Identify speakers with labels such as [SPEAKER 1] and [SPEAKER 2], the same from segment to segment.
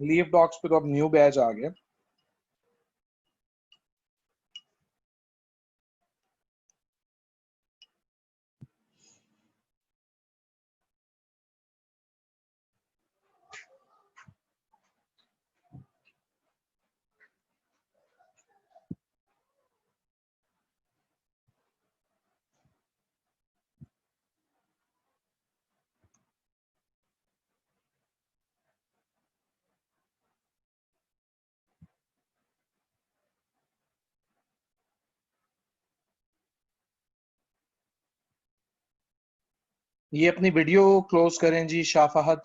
[SPEAKER 1] Leave docs पे तो अब न्यू बैच आ गया। ये अपनी वीडियो क्लोज करें जी शाह फहद।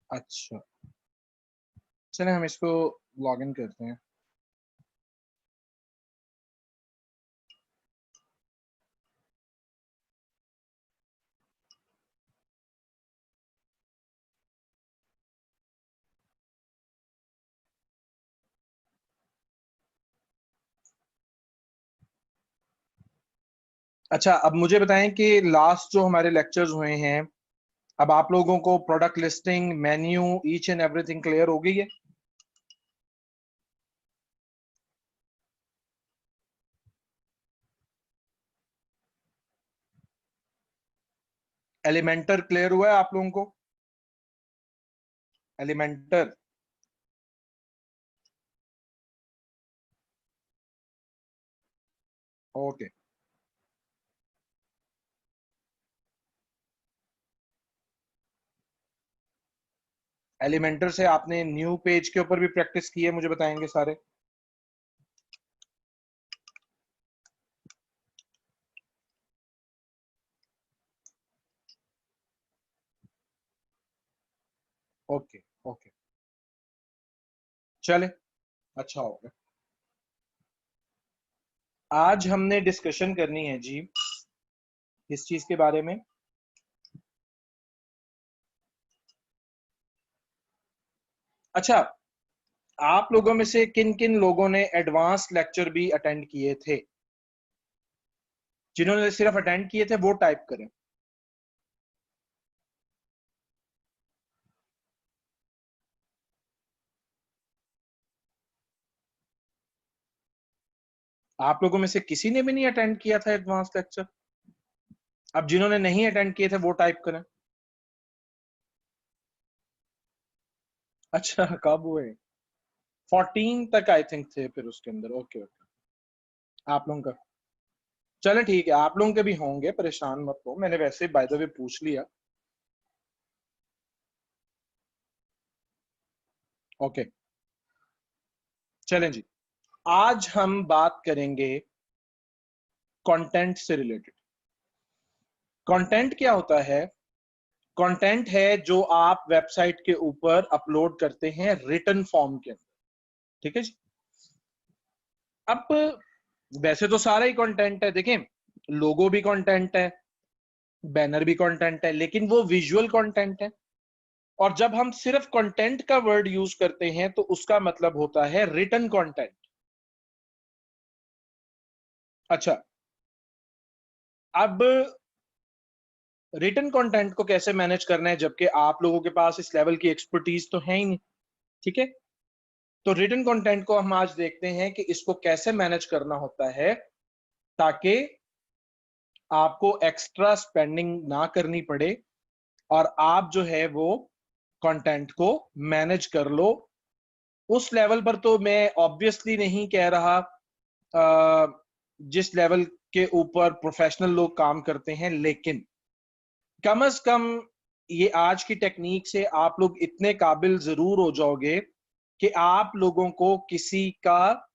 [SPEAKER 1] अच्छा चले हम इसको लॉग इन करते हैं। अच्छा अब मुझे बताएं कि लास्ट जो हमारे लेक्चर्स हुए हैं, अब आप लोगों को product listing, menu, each and everything clear हो गई है? एलिमेंटर क्लियर हुआ है आप लोगों को? Elementor okay. एलिमेंटर से आपने न्यू पेज के ऊपर भी प्रैक्टिस की है, मुझे बताएंगे सारे? ओके ओके चले, अच्छा हो गया। आज हमने डिस्कशन करनी है जी किस चीज के बारे में? अच्छा, आप लोगों में से किन किन लोगों ने एडवांस लेक्चर भी अटेंड किए थे? जिन्होंने सिर्फ अटेंड किए थे वो टाइप करें। आप लोगों में से किसी ने भी नहीं अटेंड किया था एडवांस लेक्चर? अब जिन्होंने नहीं अटेंड किए थे वो टाइप करें। अच्छा कब हुए? 14 तक आई थिंक थे फिर उसके अंदर। ओके ओके, आप लोगों का चले ठीक है, आप लोगों के भी होंगे, परेशान मत हो, मैंने वैसे बाय द वे पूछ लिया। ओके चलें जी, आज हम बात करेंगे कंटेंट से रिलेटेड। कंटेंट क्या होता है? कंटेंट है जो आप वेबसाइट के ऊपर अपलोड करते हैं रिटन फॉर्म के अंदर, ठीक है जी। अब वैसे तो सारा ही कंटेंट है, देखें, लोगो भी कंटेंट है, बैनर भी कंटेंट है, लेकिन वो विजुअल कंटेंट है। और जब हम सिर्फ कंटेंट का वर्ड यूज करते हैं तो उसका मतलब होता है रिटन कंटेंट। अच्छा, अब रिटन कंटेंट को कैसे मैनेज करना है, जबकि आप लोगों के पास इस लेवल की एक्सपर्टीज तो है ही नहीं, ठीक है? तो रिटन कंटेंट को हम आज देखते हैं कि इसको कैसे मैनेज करना होता है ताकि आपको एक्स्ट्रा स्पेंडिंग ना करनी पड़े और आप जो है वो कंटेंट को मैनेज कर लो। उस लेवल पर तो मैं ऑब्वियसली नहीं कह रहा जिस लेवल के ऊपर प्रोफेशनल लोग काम करते हैं, लेकिन कम से कम ये आज की टेक्निक से आप लोग इतने काबिल जरूर हो जाओगे कि आप लोगों को किसी का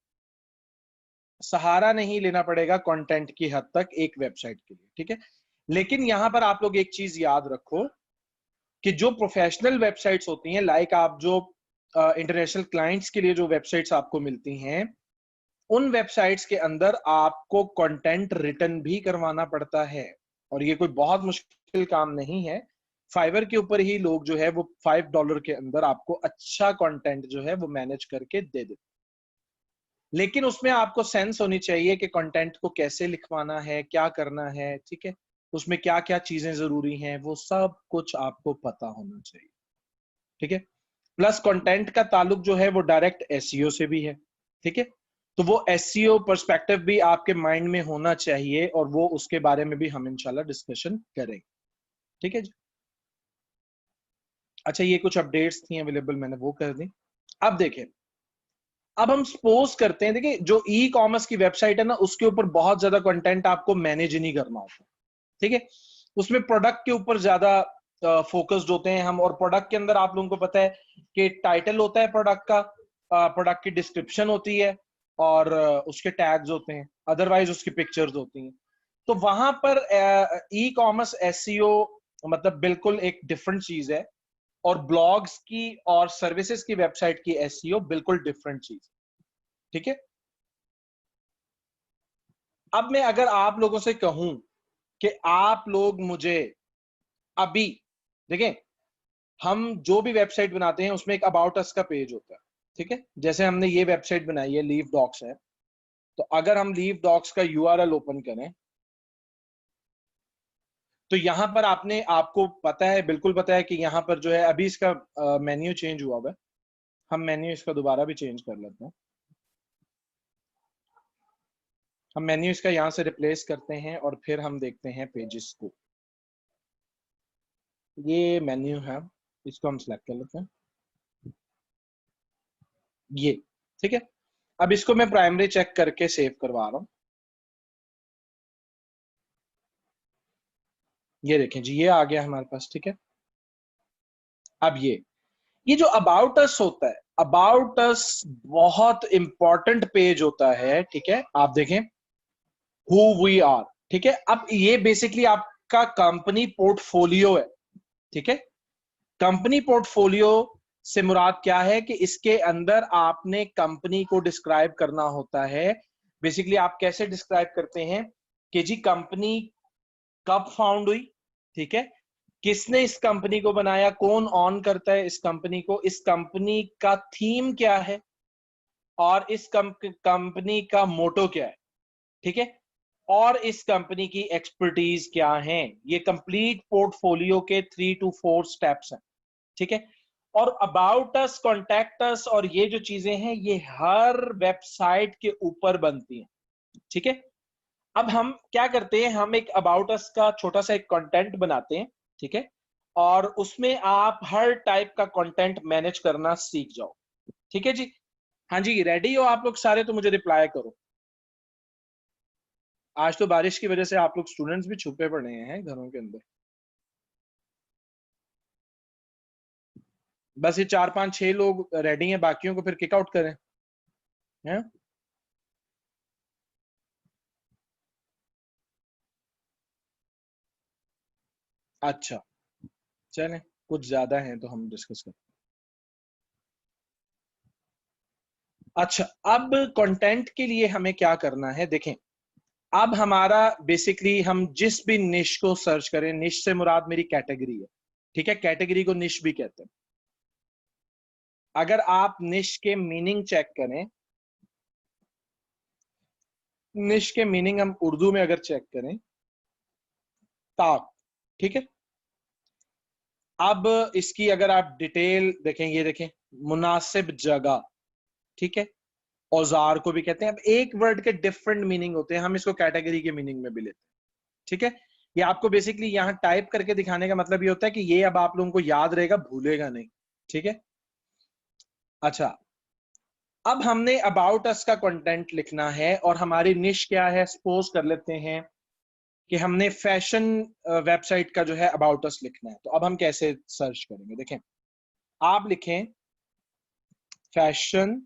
[SPEAKER 1] सहारा नहीं लेना पड़ेगा कंटेंट की हद तक एक वेबसाइट के लिए, ठीक है? लेकिन यहां पर आप लोग एक चीज याद रखो कि जो प्रोफेशनल वेबसाइट्स होती हैं, लाइक आप जो इंटरनेशनल क्लाइंट्स के लिए जो वेबसाइट्स आपको मिलती हैं, उन वेबसाइट्स के अंदर आपको कंटेंट रिटर्न भी करवाना पड़ता है। और ये कोई बहुत मुश्किल काम नहीं है। फाइवर के ऊपर ही लोग जो है वो $5 के अंदर आपको अच्छा कंटेंट जो है वो मैनेज करके दे देते। लेकिन उसमें आपको सेंस होनी चाहिए कि कंटेंट को कैसे लिखवाना है, क्या करना है, ठीक है, उसमें क्या क्या चीजें जरूरी हैं, वो सब कुछ आपको पता होना चाहिए, ठीक है। प्लस कंटेंट का ताल्लुक जो है वो डायरेक्ट एसईओ से भी है, ठीक है। तो वो एसईओ पर्सपेक्टिव भी आपके माइंड में होना चाहिए, और वो उसके बारे में भी हम इंशाल्लाह डिस्कशन करेंगे, ठीक है जी। अच्छा, ये कुछ अपडेट्स थी अवेलेबल, मैंने वो कर दी। अब देखें, अब हम सपोज करते हैं, देखिए जो ई कॉमर्स की वेबसाइट है ना, उसके ऊपर बहुत ज्यादा कंटेंट आपको मैनेज नहीं करना होता, ठीक है। उसमें प्रोडक्ट के ऊपर ज्यादा फोकस्ड होते हैं हम, और प्रोडक्ट के अंदर आप लोगों को पता है कि टाइटल होता है प्रोडक्ट का, प्रोडक्ट की डिस्क्रिप्शन होती है, और उसके टैग्स होते हैं, अदरवाइज उसकी पिक्चर्स होती हैं। तो वहां पर ई कॉमर्स एसईओ मतलब बिल्कुल एक डिफरेंट चीज है, और ब्लॉग्स की और सर्विसेज की वेबसाइट की एसईओ बिल्कुल डिफरेंट चीज, ठीक है। अब मैं अगर आप लोगों से कहूं कि आप लोग मुझे अभी देखें, हम जो भी वेबसाइट बनाते हैं उसमें एक अबाउट अस का पेज होता है, ठीक है। जैसे हमने ये वेबसाइट बनाई है, लीव डॉक्स है, तो अगर हम लीव डॉक्स का यूआरएल ओपन करें, तो यहां पर आपको पता है, बिल्कुल पता है कि यहां पर जो है अभी इसका मेन्यू चेंज हुआ हुआ है। हम मेन्यू इसका दोबारा भी चेंज कर लेते हैं। हम मेन्यू इसका यहां से रिप्लेस करते हैं, और फिर हम देखते हैं पेजेस को। ये मेन्यू है, इसको हम सिलेक्ट कर लेते हैं, ये, ठीक है। अब इसको मैं प्राइमरी चेक करके सेव करवा रहा हूं। ये देखें जी, ये आ गया हमारे पास, ठीक है। अब ये जो अबाउट अस होता है, अबाउट अस बहुत इंपॉर्टेंट पेज होता है, ठीक है। आप देखें, हु वी आर, ठीक है। अब ये बेसिकली आपका कंपनी पोर्टफोलियो है, ठीक है। कंपनी पोर्टफोलियो से मुराद क्या है कि इसके अंदर आपने कंपनी को डिस्क्राइब करना होता है। बेसिकली आप कैसे डिस्क्राइब करते हैं कि जी कंपनी कब फाउंड हुई, ठीक है, किसने इस कंपनी को बनाया, कौन ऑन करता है इस कंपनी को, इस कंपनी का थीम क्या है, और इस कंपनी का मोटो क्या है, ठीक है, और इस कंपनी की एक्सपर्टीज क्या है। ये कंप्लीट पोर्टफोलियो के 3 to 4 स्टेप्स हैं, ठीक है। और अबाउट अस, कॉन्टैक्ट अस, और ये जो चीजें हैं ये हर वेबसाइट के ऊपर बनती हैं, ठीक है। अब हम क्या करते हैं, हम एक अबाउट अस का छोटा सा एक कंटेंट बनाते हैं, ठीक है, और उसमें आप हर टाइप का कंटेंट मैनेज करना सीख जाओ, ठीक है जी। हाँ जी, रेडी हो आप लोग सारे, तो मुझे रिप्लाई करो। आज तो बारिश की वजह से आप लोग स्टूडेंट्स भी छुपे पड़े हैं घरों के अंदर। बस ये 4 5 6 लोग रेडी हैं, बाकियों को फिर किक आउट करें, हैं? अच्छा, चलें, कुछ ज्यादा हैं तो हम डिस्कस करें। अच्छा, अब कंटेंट के लिए हमें क्या करना है, देखें। अब हमारा बेसिकली हम जिस भी निश को सर्च करें, निश से मुराद मेरी कैटेगरी है, ठीक है, कैटेगरी को निश भी कहते हैं। अगर आप निश के मीनिंग चेक करें, निश के मीनिंग हम उर्दू में अगर चेक करें, ताक, ठीक है। अब इसकी अगर आप डिटेल देखें, ये देखें, मुनासिब जगह, ठीक है, औजार को भी कहते हैं। अब एक वर्ड के डिफरेंट मीनिंग होते हैं, हम इसको कैटेगरी के मीनिंग में भी लेते हैं, ठीक है। ये आपको बेसिकली यहां टाइप करके दिखाने का मतलब ये होता है कि ये अब आप लोगों को याद रहेगा, भूलेगा नहीं, ठीक है। अच्छा, अब हमने अबाउट अस का कंटेंट लिखना है, और हमारी निश क्या है, सपोज कर लेते हैं कि हमने फैशन वेबसाइट का जो है अबाउट अस लिखना है। तो अब हम कैसे सर्च करेंगे, देखें, आप लिखें फैशन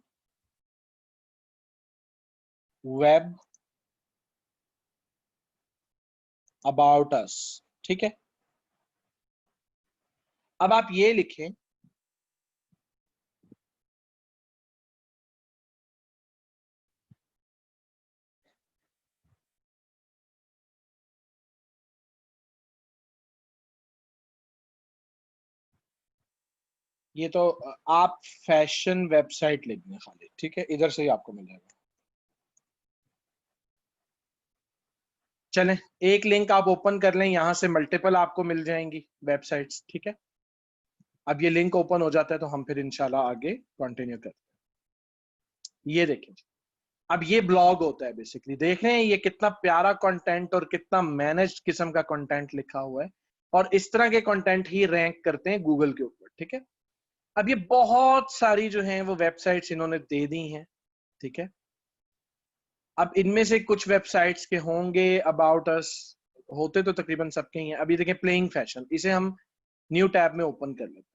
[SPEAKER 1] वेब अबाउट अस, ठीक है। अब आप ये लिखें, ये तो आप फैशन वेबसाइट लिख दें खाली, ठीक है, इधर से ही आपको मिल जाएगा। चलें, एक लिंक आप ओपन कर लें, यहां से मल्टीपल आपको मिल जाएंगी वेबसाइट्स, ठीक है। अब ये लिंक ओपन हो जाता है तो हम फिर इंशाल्लाह आगे कंटिन्यू करते हैं। ये देखिए, अब ये ब्लॉग होता है बेसिकली, देख रहे हैं ये कितना प्यारा कंटेंट और कितना मैनेज्ड किस्म का कंटेंट लिखा हुआ है, और इस तरह के कंटेंट ही रैंक करते हैं गूगल के ऊपर, ठीक है। अब ये बहुत सारी जो हैं वो वेबसाइट्स इन्होंने दे दी हैं, ठीक है। अब इनमें से कुछ वेबसाइट्स के होंगे अबाउट अस, होते तो तकरीबन सबके ही हैं। अभी देखें प्लेइंग फैशन, इसे हम न्यू टैब में ओपन कर लेते हैं।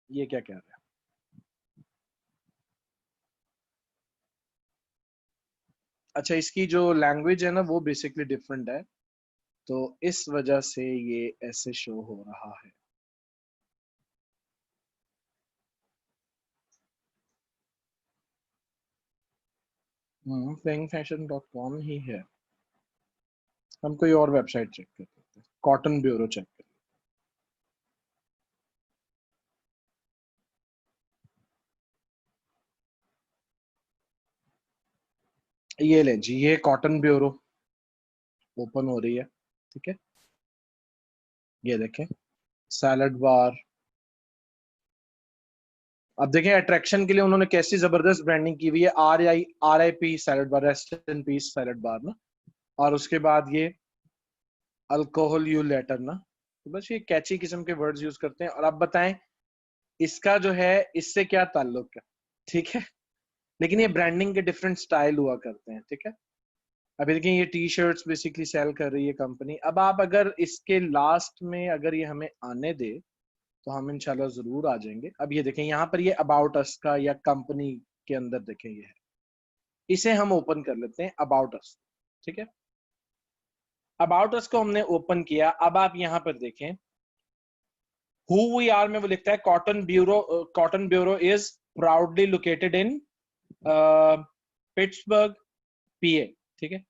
[SPEAKER 1] ये क्या कह रहा है? अच्छा, इसकी जो लैंग्वेज है ना वो बेसिकली डिफरेंट है, तो इस वजह से ये ऐसे शो हो रहा है। playingfashion.com ही है। हम कोई और वेबसाइट चेक कर लेते हैं, कॉटन ब्यूरो चेक कर लेते हैं। ये ले जी, ये कॉटन ब्यूरो ओपन हो रही है, ठीक है। ये देखें, सैलड बार। अब देखें अट्रैक्शन के लिए उन्होंने कैसी जबरदस्त ब्रांडिंग की हुई है, RIP salad bar, rest in peace salad bar ना। और उसके बाद ये अल्कोहल यू लेटर ना। तो बस ये कैची किस्म के वर्ड्स यूज करते हैं। और आप बताएं इसका जो है इससे क्या ताल्लुक है, ठीक है। लेकिन ये ब्रांडिंग के डिफरेंट स्टाइल हुआ करते हैं, ठीक है। अभी देखिए ये टी शर्ट्स बेसिकली सेल कर रही है कंपनी। अब आप अगर इसके लास्ट में अगर ये हमें आने दे तो हम इंशाल्लाह जरूर आ जाएंगे। अब ये देखें यहाँ पर ये अबाउट अस का या कंपनी के अंदर देखें ये है, इसे हम ओपन कर लेते हैं अबाउट अस, ठीक है। अबाउट अस को हमने ओपन किया। अब आप यहाँ पर देखें हु वी आर में वो लिखता है cotton bureau is proudly located in Pittsburgh PA, ठीक है।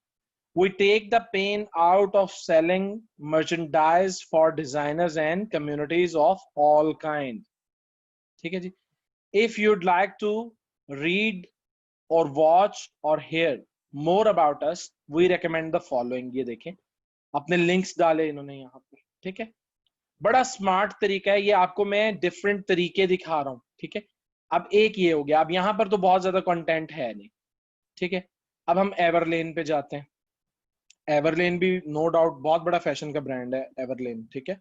[SPEAKER 1] We take the pain out of selling merchandise for designers and communities of all kind, ठीक है जी। If you'd like to read or watch or hear more about us, we recommend the following। ये देखें अपने links डाले इन्होंने यहाँ पर, ठीक है। बड़ा स्मार्ट तरीका है ये, आपको मैं डिफरेंट तरीके दिखा रहा हूँ, ठीक है। अब एक ये हो गया। अब यहाँ पर तो बहुत ज्यादा कंटेंट है नहीं, ठीक है। अब हम एवरलेन पे जाते हैं। एवरलेन भी नो डाउट बहुत बड़ा फैशन का ब्रांड है एवरलेन, ठीक है।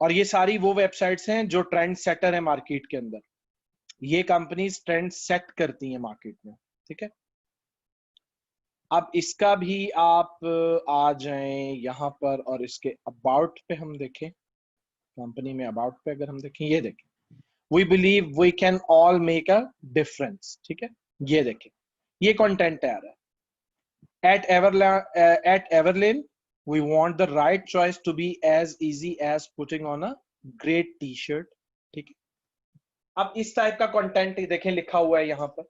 [SPEAKER 1] और ये सारी वो वेबसाइट्स हैं जो ट्रेंड सेटर है मार्केट के अंदर। ये कंपनीज ट्रेंड सेट करती हैं मार्केट में, ठीक है। अब इसका भी आप आ जाएं यहाँ पर और इसके अबाउट पे हम देखें। कंपनी में अबाउट पे अगर हम देखें, ये देखें we believe we can all make a difference, ठीक है। ये देखें ये कंटेंट है आ रहा है। At Everlane, we want the right choice to be as easy as putting on a great T-shirt, ठीक है। अब इस टाइप का कंटेंट देखें लिखा हुआ है यहाँ पर।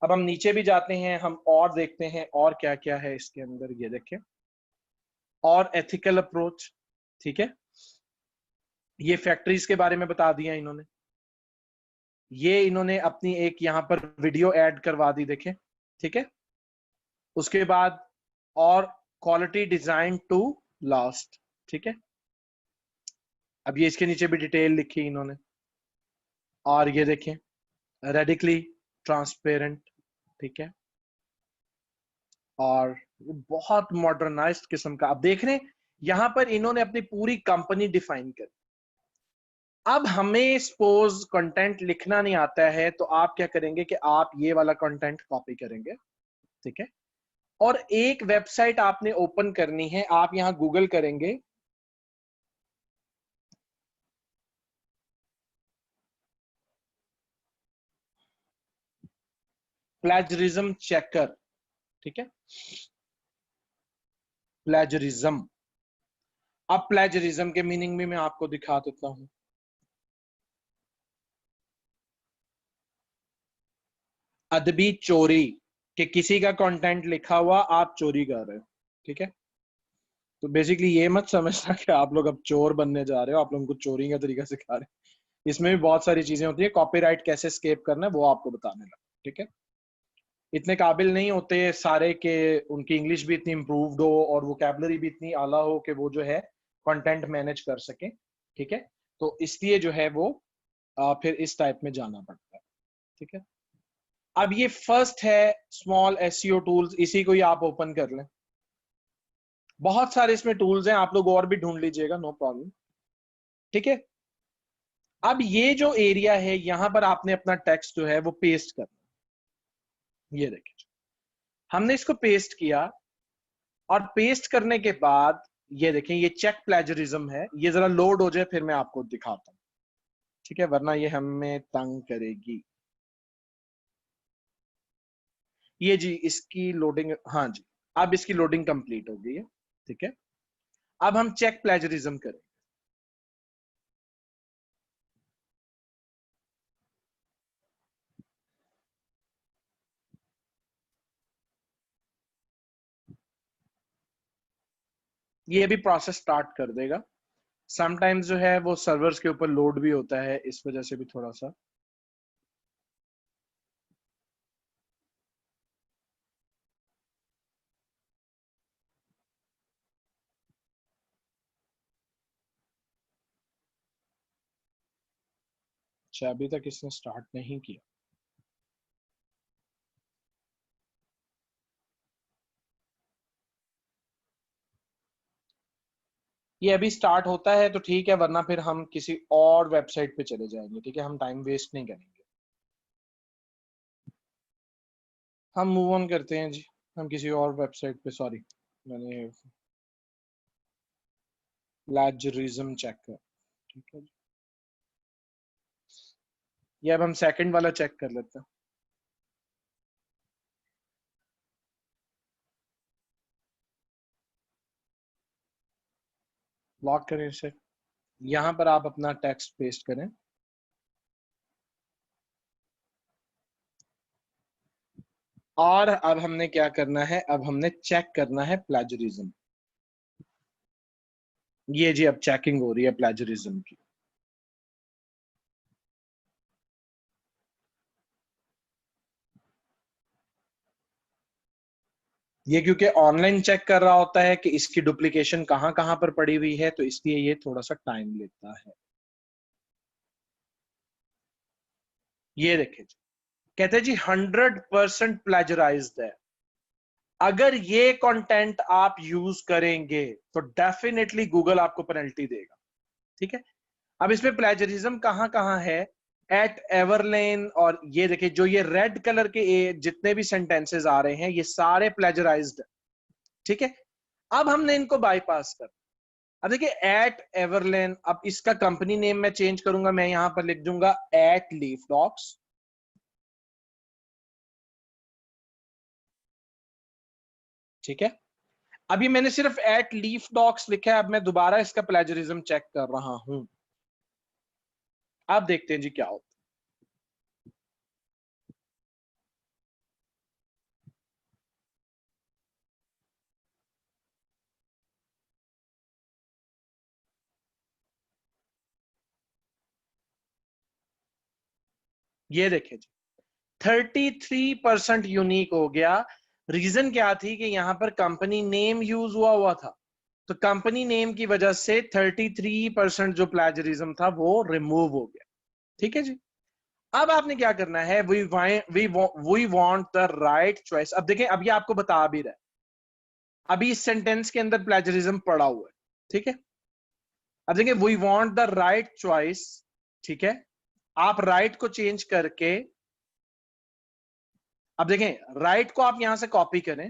[SPEAKER 1] अब हम नीचे भी जाते हैं, हम और देखते हैं और क्या क्या है इसके अंदर। ये देखें और एथिकल अप्रोच, ठीक है। ये फैक्ट्रीज के बारे में बता दिया इन्होंने। ये इन्होंने अपनी एक यहाँ पर वीडियो ऐड करवा दी, देखें, ठीक है। उसके बाद और क्वालिटी डिजाइन टू लास्ट, ठीक है। अब ये इसके नीचे भी डिटेल लिखी इन्होंने। और ये देखें रेडिकली ट्रांसपेरेंट, ठीक है। और बहुत मॉडर्नाइज्ड किस्म का आप देख रहे हैं यहां पर इन्होंने अपनी पूरी कंपनी डिफाइन कर। अब हमें सपोज कंटेंट लिखना नहीं आता है तो आप क्या करेंगे कि आप ये वाला कंटेंट कॉपी करेंगे, ठीक है। और एक वेबसाइट आपने ओपन करनी है, आप यहां गूगल करेंगे प्लेजरिज्म चेकर, ठीक है। प्लेजरिज्म। अब प्लेजरिज्म के मीनिंग भी मैं आपको दिखा देता हूं। अदबी चोरी, कि किसी का कंटेंट लिखा हुआ आप चोरी कर रहे हो, ठीक है। तो बेसिकली ये मत समझना कि आप लोग अब चोर बनने जा रहे हो, आप लोगों को चोरी का तरीका सिखा रहे हैं। इसमें भी बहुत सारी चीजें होती है, कॉपीराइट कैसे स्केप करना है वो आपको बताने लगा, ठीक है। इतने काबिल नहीं होते सारे के उनकी इंग्लिश भी इतनी इम्प्रूव्ड हो और वोकैबुलरी भी इतनी आला हो कि वो जो है कंटेंट मैनेज कर सके। ठीक है, तो इसलिए जो है वो फिर इस टाइप में जाना पड़ता है। ठीक है, अब ये फर्स्ट है स्मॉल एसईओ टूल्स, इसी को ही आप ओपन कर लें। बहुत सारे इसमें टूल्स हैं, आप लोग और भी ढूंढ लीजिएगा, नो प्रॉब्लम। ठीक है, अब ये जो एरिया है यहां पर आपने अपना टेक्स्ट जो है वो पेस्ट करना। ये देखिए, हमने इसको पेस्ट किया और पेस्ट करने के बाद ये देखें ये चेक प्लेजरिज्म है। ये जरा लोड हो जाए फिर मैं आपको दिखाता हूं। ठीक है, वरना ये हमें तंग करेगी। ये जी इसकी लोडिंग, हाँ जी, अब इसकी लोडिंग कंप्लीट हो गई है। ठीक है, अब हम चेक प्लेजरिज्म करें। ये भी प्रोसेस स्टार्ट कर देगा। समटाइम्स जो है वो सर्वर्स के ऊपर लोड भी होता है, इस वजह से भी थोड़ा सा। अच्छा, अभी तक इसने स्टार्ट नहीं किया। ये अभी स्टार्ट होता है तो ठीक है, वरना फिर हम किसी और वेबसाइट पे चले जाएंगे। ठीक है, हम टाइम वेस्ट नहीं करेंगे, हम मूव ऑन करते हैं जी। हम किसी और वेबसाइट पे, सॉरी मैंने प्लेजरिज्म चेक कर। ठीक है, ये अब हम सेकंड वाला चेक कर लेते हैं। लॉक करें इसे, यहां पर आप अपना टेक्स्ट पेस्ट करें और अब हमने क्या करना है, अब हमने चेक करना है प्लेजरिज्म। ये जी अब चेकिंग हो रही है प्लेजरिज्म की। ये क्योंकि ऑनलाइन चेक कर रहा होता है कि इसकी डुप्लीकेशन कहां कहां पर पड़ी हुई है, तो इसलिए ये थोड़ा सा टाइम लेता है। ये देखिए जी, कहते हैं जी 100% प्लेजराइज्ड है। अगर ये कंटेंट आप यूज करेंगे तो डेफिनेटली गूगल आपको पेनल्टी देगा। ठीक है, अब इसमें प्लेजरिज्म कहां कहां है, एट एवरलेन, और ये देखिए जो ये रेड कलर के जितने भी सेंटेंसेस आ रहे हैं ये सारे प्लेजराइज्ड है। ठीक है, अब हमने इनको बाईपास कर। अब देखिए एट एवरलेन, अब इसका कंपनी नेम मैं चेंज करूंगा, मैं यहां पर लिख दूंगा एट लीफ डॉक्स। ठीक है, अभी मैंने सिर्फ एट लीफ डॉक्स लिखा है, अब मैं दोबारा इसका प्लेजरिज्म चेक कर रहा हूं। अब देखते हैं जी क्या होता है। ये देखिए जी 33% यूनिक हो गया। रीजन क्या थी कि यहां पर कंपनी नेम यूज हुआ हुआ था, तो कंपनी नेम की वजह से 33% जो प्लेजरिज्म था वो रिमूव हो गया। ठीक है जी, अब आपने क्या करना है, we want the right choice. अब देखें, अब ये आपको बता भी रहा है, अभी इस सेंटेंस के अंदर प्लेजरिज्म पड़ा हुआ है। ठीक है, अब देखिए we want the right choice. ठीक है, आप राइट को चेंज करके, अब देखें राइट को आप यहां से कॉपी करें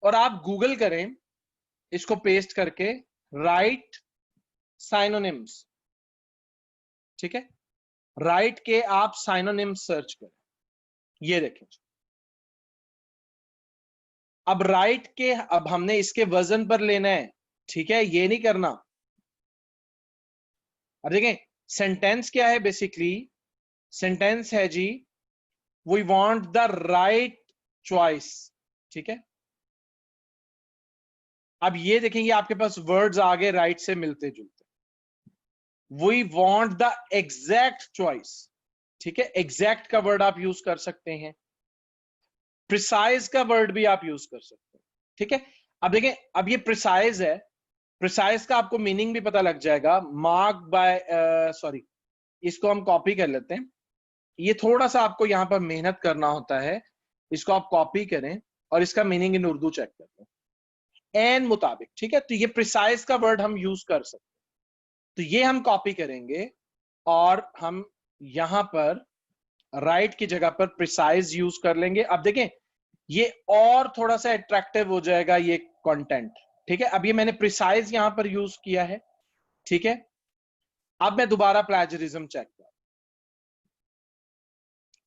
[SPEAKER 1] और आप गूगल करें इसको पेस्ट करके, राइट साइनोनिम्स। ठीक है, राइट के आप साइनोनिम्स सर्च करें। ये देखें, अब राइट के, अब हमने इसके वजन पर लेना है। ठीक है, ये नहीं करना। अब देखें सेंटेंस क्या है, बेसिकली सेंटेंस है जी we want the right choice. ठीक है, अब ये देखेंगे आपके पास वर्ड्स आगे राइट से मिलते जुलते। We want the exact choice. ठीक है, एग्जैक्ट का वर्ड आप यूज कर सकते हैं। प्रिसाइज का वर्ड भी आप यूज कर सकते हैं, ठीक है। अब देखें, अब ये प्रिसाइज है, प्रिसाइज का आपको मीनिंग भी पता लग जाएगा। मार्क बाय, सॉरी, इसको हम कॉपी कर लेते हैं। ये थोड़ा सा आपको यहां पर मेहनत करना होता है, इसको आप कॉपी करें और इसका मीनिंग इन उर्दू चेक कर लें, एन मुताबिक, ठीक है। तो ये प्रिसाइज का वर्ड हम यूज कर सकते हैं, तो ये हम कॉपी करेंगे और हम यहां पर राइट की जगह पर प्रिसाइज यूज कर लेंगे। अब देखें, ये और थोड़ा सा अट्रैक्टिव हो जाएगा ये कंटेंट, ठीक है। अब ये मैंने प्रिसाइज यहां पर यूज किया है, ठीक है। अब मैं दोबारा प्लेजरिज्म चेक कर,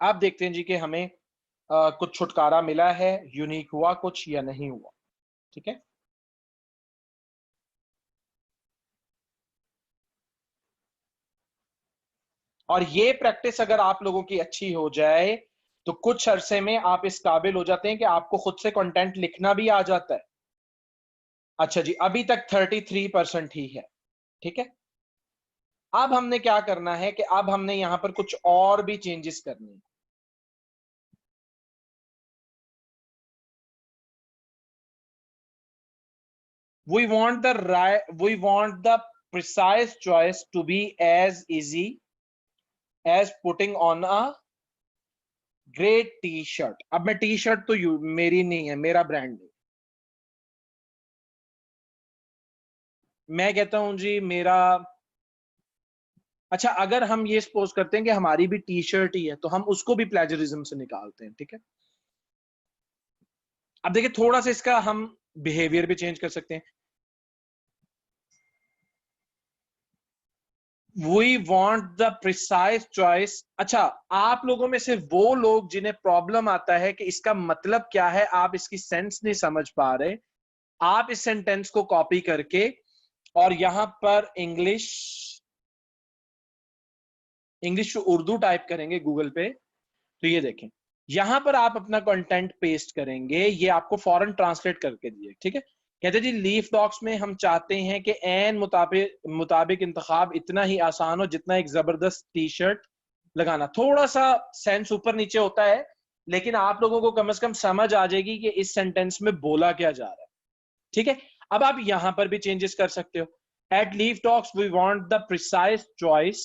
[SPEAKER 1] आप देखते हैं जी कि हमें कुछ छुटकारा मिला है, यूनिक हुआ कुछ या नहीं हुआ, ठीक है। और ये प्रैक्टिस अगर आप लोगों की अच्छी हो जाए तो कुछ अरसे में आप इस काबिल हो जाते हैं कि आपको खुद से कंटेंट लिखना भी आ जाता है। अच्छा जी, अभी तक 33% ही है, ठीक है। अब हमने क्या करना है कि अब हमने यहां पर कुछ और भी चेंजेस करनी है। We want the precise choice to be as easy as putting on a great T-shirt. अब मैं टी-शर्ट तो मेरी नहीं है, मेरा ब्रांड नहीं, मैं कहता हूं जी मेरा। अच्छा, अगर हम ये सपोज करते हैं कि हमारी भी टी शर्ट ही है तो हम उसको भी प्लेजरिज्म से निकालते हैं, ठीक है। अब देखिए, थोड़ा सा इसका हम बिहेवियर भी चेंज कर सकते हैं। We want the precise choice. अच्छा, आप लोगों में से वो लोग जिन्हें प्रॉब्लम आता है कि इसका मतलब क्या है, आप इसकी सेंस नहीं समझ पा रहे, आप इस सेंटेंस को कॉपी करके और यहां पर English English to Urdu type करेंगे गूगल पे, तो ये देखें, यहां पर आप अपना कंटेंट पेस्ट करेंगे, ये आपको फौरन ट्रांसलेट करके दिए, ठीक है। कहते जी, लीफ डॉक्स में हम चाहते हैं कि एन मुताबिक मुताबिक इंतखाब इतना ही आसान हो जितना एक जबरदस्त टी शर्ट लगाना। थोड़ा सा सेंस ऊपर नीचे होता है, लेकिन आप लोगों को कम से कम समझ आ जाएगी कि इस सेंटेंस में बोला क्या जा रहा है, ठीक है। अब आप यहां पर भी चेंजेस कर सकते हो। At leaf docs we want the precise choice,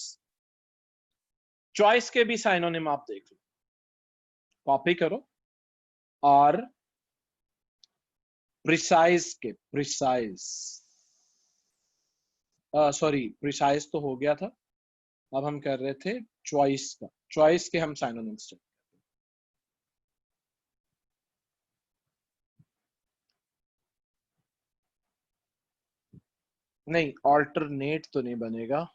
[SPEAKER 1] choice के भी साइनोनिम आप देख लो, कॉपी करो और प्रिसाइज के प्रिसाइज, सॉरी, प्रिसाइज तो हो गया था, अब हम कर रहे थे चॉइस का, चॉइस के हम साइनोनिम्स चेक। नहीं, ऑल्टरनेट तो नहीं बनेगा,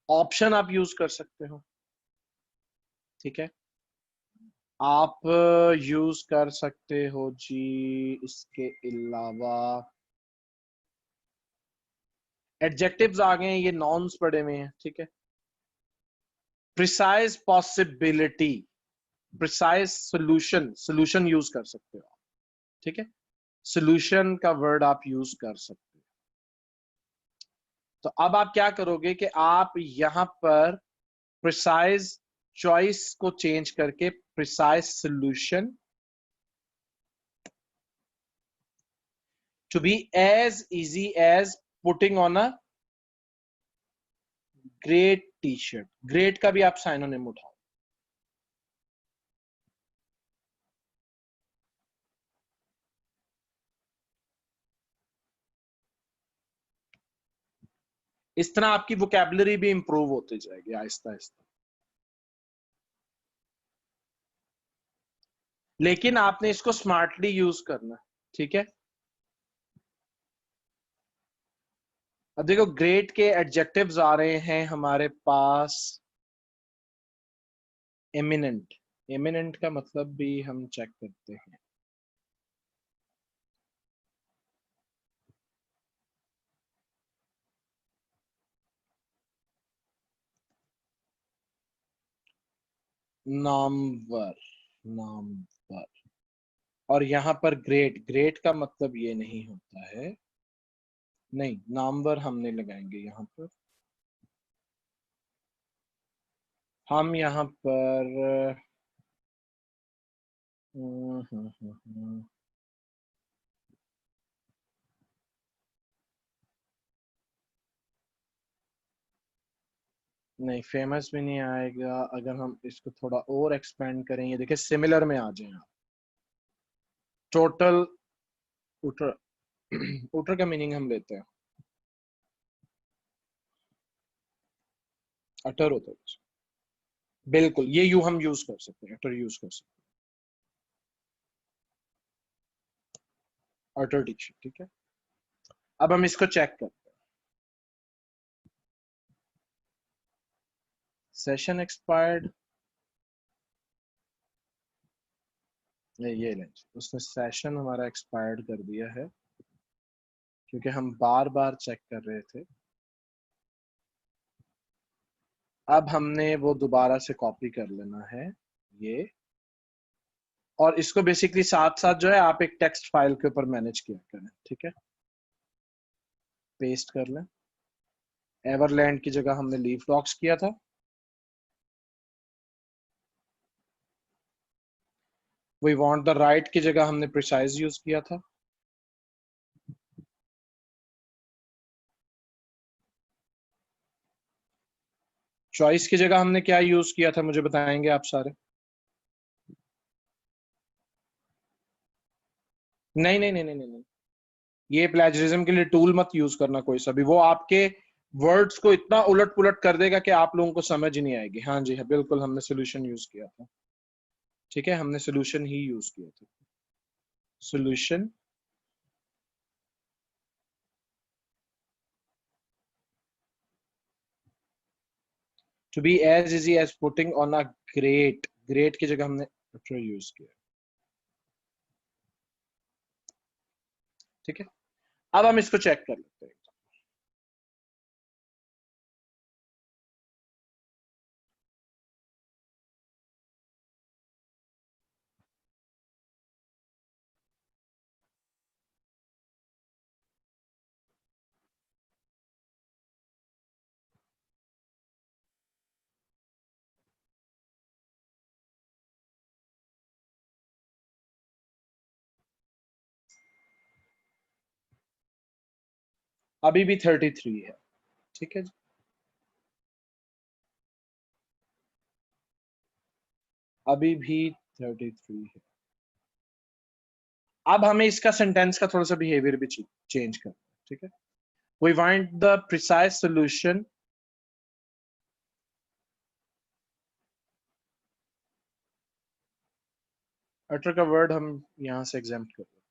[SPEAKER 1] ऑप्शन आप यूज कर सकते हो, ठीक है। आप यूज कर सकते हो जी, इसके अलावा एडजेक्टिव्स आ गए हैं, ये नॉन्स पड़े हुए हैं, ठीक है। Precise possibility, precise solution, solution use कर सकते हो, ठीक है। सोल्यूशन का वर्ड आप यूज कर सकते हो। तो अब आप क्या करोगे कि आप यहां पर प्रिसाइज चॉइस को चेंज करके precise solution to be as easy as putting on a great T-shirt. Great का भी आप साइनोनिम उठाओ। इस तरह आपकी वोकैबुलरी भी इंप्रूव होती जाएगी आहिस्ता आहिस्ता, लेकिन आपने इसको स्मार्टली यूज करना, ठीक है। अब देखो, ग्रेट के एडजेक्टिव्स आ रहे हैं हमारे पास, एमिनेंट, एमिनेंट का मतलब भी हम चेक करते हैं। नामवर, नामवर, और यहां पर ग्रेट, ग्रेट का मतलब ये नहीं होता है, नहीं, नामवर हम नहीं लगाएंगे यहां पर, हम यहां पर हम्म। नहीं, फेमस भी नहीं आएगा। अगर हम इसको थोड़ा और एक्सपेंड करेंगे, देखिए सिमिलर में आ जाए आप। टोटल उटर उटर का मीनिंग हम लेते हैं अटर होता है। बिल्कुल, ये यू हम यूज कर सकते हैं, अटर यूज कर सकते हैं, अटर डिक्शन, ठीक है। अब हम इसको चेक करते हैं। सेशन एक्सपायर्ड, ये लें, उसने सेशन हमारा एक्सपायर्ड कर दिया है क्योंकि हम बार बार चेक कर रहे थे। अब हमने वो दोबारा से कॉपी कर लेना है ये, और इसको बेसिकली साथ साथ जो है आप एक टेक्स्ट फाइल के ऊपर मैनेज किया करें, ठीक है। पेस्ट कर लें। एवरलैंड की जगह हमने लीफ डॉक्स किया था। वी वांट द राइट की जगह हमने प्रिसाइज यूज किया था। चॉइस की जगह हमने क्या यूज किया था, मुझे बताएंगे आप सारे। नहीं नहीं नहीं नहीं नहीं नहीं। ये प्लेजरिज्म के लिए टूल मत यूज करना कोई सा भी, वो आपके वर्ड्स को इतना उलट पुलट कर देगा कि आप लोगों को समझ ही नहीं आएगी। हाँ जी, हाँ बिल्कुल, हमने सोल्यूशन यूज किया था। ठीक है, हमने सोल्यूशन ही यूज किया था। Solution. To be as easy as putting on a great, great की जगह हमने यूज किया। ठीक है, अब हम इसको चेक कर लेते हैं। अभी भी 33 है। ठीक है जी, अभी भी 33 है। अब हमें इसका सेंटेंस का थोड़ा सा बिहेवियर भी चेंज करना है। ठीक है, we want the precise solution. Utter का वर्ड हम यहां से एग्जाम्प्ट कर लेते हैं।